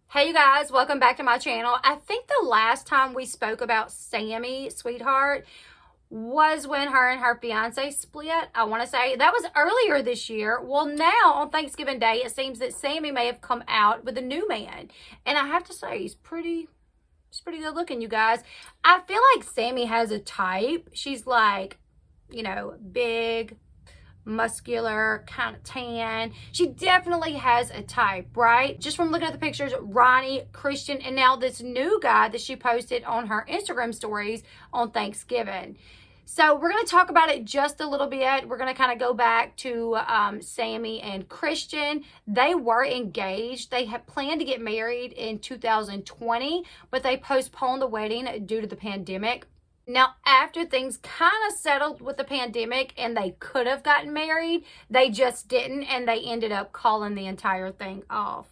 Hey you guys, welcome back to my channel. I think the last time we spoke about Sammy, sweetheart, was when her and her fiance split. I want to say that was earlier this year. Well, now on Thanksgiving Day, it seems that Sammy may have come out with a new man. And I have to say, he's pretty good looking, you guys. I feel like Sammy has a type. She's like, big, muscular, kind of tan. She definitely has a type, right? Just from looking at the pictures, Ronnie, Christian, and now this new guy that she posted on her Instagram stories on Thanksgiving. So we're going to talk about it just a little bit. We're going to kind of go back to Sammy and Christian. They were engaged. They had planned to get married in 2020, but they postponed the wedding due to the pandemic. Now, after things kind of settled with the pandemic and they could have gotten married, they just didn't, and they ended up calling the entire thing off.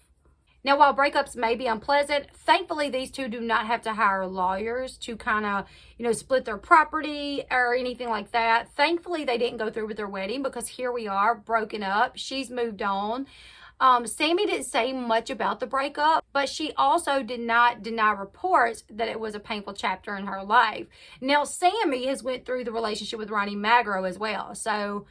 Now, while breakups may be unpleasant, thankfully these two do not have to hire lawyers to kind of, split their property or anything like that. Thankfully, they didn't go through with their wedding because here we are, broken up. She's moved on. Sammy didn't say much about the breakup, but she also did not deny reports that it was a painful chapter in her life. Now, Sammy has went through the relationship with Ortiz-magro as well. So,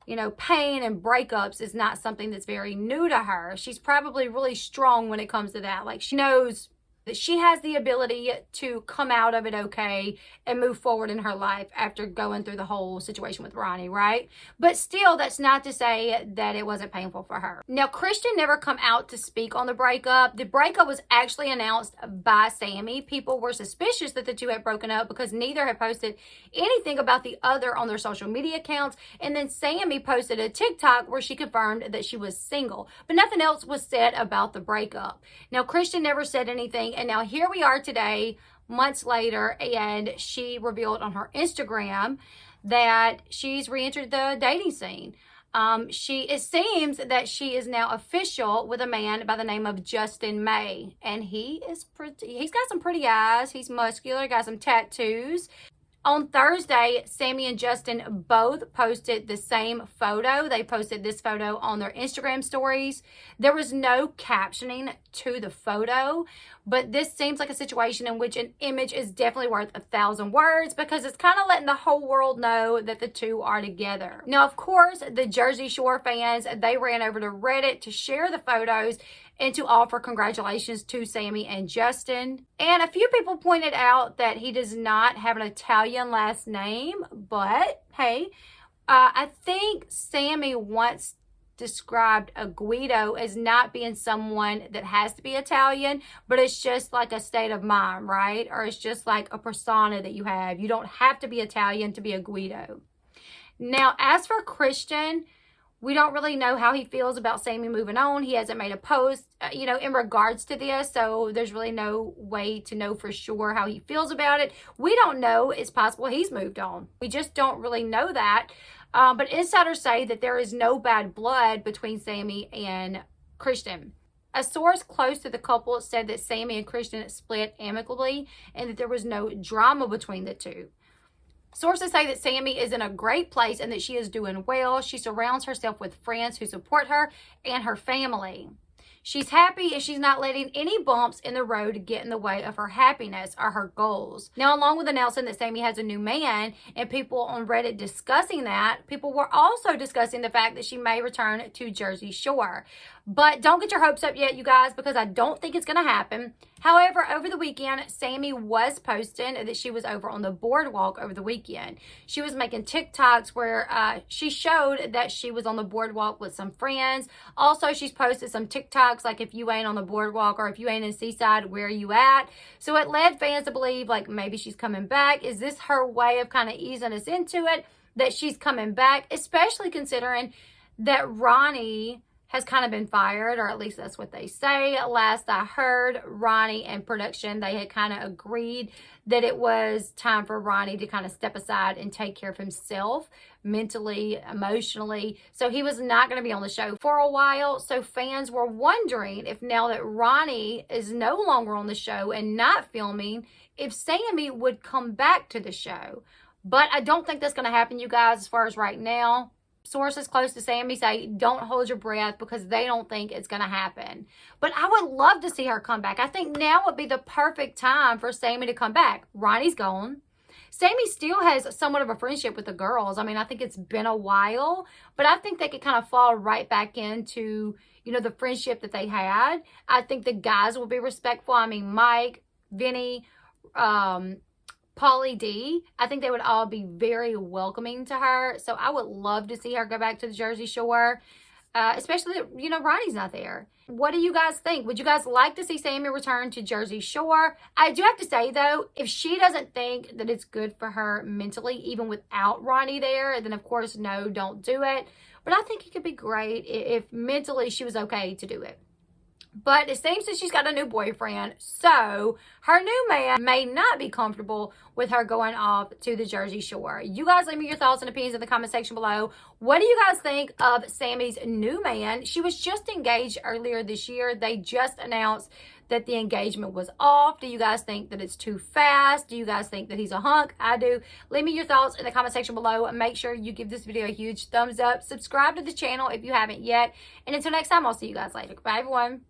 pain and breakups is not something that's very new to her. She's probably really strong when it comes to that. Like, she knows that she has the ability to come out of it okay and move forward in her life after going through the whole situation with Ronnie, right? But still, that's not to say that it wasn't painful for her. Now, Christian never come out to speak on the breakup. The breakup was actually announced by Sammy. People were suspicious that the two had broken up because neither had posted anything about the other on their social media accounts. And then Sammy posted a TikTok where she confirmed that she was single, but nothing else was said about the breakup. Now, Christian never said anything. And now here we are today, months later, and she revealed on her Instagram that she's re-entered the dating scene. It seems that she is now official with a man by the name of Justin May. And he's got some pretty eyes. He's muscular, got some tattoos. On Thursday, Sammy and Justin both posted the same photo. They posted this photo on their Instagram stories. There was no captioning to the photo, but this seems like a situation in which an image is definitely worth 1,000 words because it's kind of letting the whole world know that the two are together. Now, of course, the Jersey Shore fans, they ran over to Reddit to share the photos and to offer congratulations to Sammy and Justin. And a few people pointed out that he does not have an Italian last name, but hey, I think Sammy once described a Guido as not being someone that has to be Italian, but it's just like a state of mind, right? Or it's just like a persona that you have. You don't have to be Italian to be a Guido. Now, as for Christian, we don't really know how he feels about Sammy moving on. He hasn't made a post, in regards to this. So there's really no way to know for sure how he feels about it. We don't know. It's possible he's moved on. We just don't really know that. But insiders say that there is no bad blood between Sammy and Christian. A source close to the couple said that Sammy and Christian split amicably and that there was no drama between the two. Sources say that Sammy is in a great place and that she is doing well. She surrounds herself with friends who support her and her family. She's happy and she's not letting any bumps in the road get in the way of her happiness or her goals. Now, along with announcing that Sammy has a new man and people on Reddit discussing that, people were also discussing the fact that she may return to Jersey Shore. But don't get your hopes up yet, you guys, because I don't think it's going to happen. However, over the weekend, Sammy was posting that she was over on the boardwalk over the weekend. She was making TikToks where she showed that she was on the boardwalk with some friends. Also, she's posted some TikToks like if you ain't on the boardwalk or if you ain't in Seaside, where are you at? So it led fans to believe like maybe she's coming back. Is this her way of kind of easing us into it, that she's coming back, especially considering that Ronnie has kind of been fired, or at least that's what they say. Last I heard, Ronnie and production, they had kind of agreed that it was time for Ronnie to kind of step aside and take care of himself mentally, emotionally. So he was not going to be on the show for a while. So fans were wondering if now that Ronnie is no longer on the show and not filming, if Sammy would come back to the show. But I don't think that's going to happen, you guys, as far as right now. sources close to Sammy say don't hold your breath because they don't think it's going to happen. But I would love to see her come back. I think now would be the perfect time for Sammy to come back. Ronnie's gone. Sammy still has somewhat of a friendship with the girls. I mean, I think it's been a while, but I think they could kind of fall right back into, you know, the friendship that they had. I think the guys will be respectful. I mean, Mike, Vinny, Pauly D, I think they would all be very welcoming to her. So I would love to see her go back to the Jersey Shore, especially, you know, Ronnie's not there. What do you guys think? Would you guys like to see Sammy return to Jersey Shore? I do have to say, though, if she doesn't think that it's good for her mentally, even without Ronnie there, then, of course, no, don't do it. But I think it could be great if mentally she was okay to do it. But it seems that she's got a new boyfriend, so her new man may not be comfortable with her going off to the Jersey Shore. You guys leave me your thoughts and opinions in the comment section below. What do you guys think of Sammy's new man? She was just engaged earlier this year. They just announced that the engagement was off. Do you guys think that it's too fast? Do you guys think that he's a hunk? I do. Leave me your thoughts in the comment section below. Make sure you give this video a huge thumbs up. Subscribe to the channel if you haven't yet. And until next time, I'll see you guys later. Bye, everyone.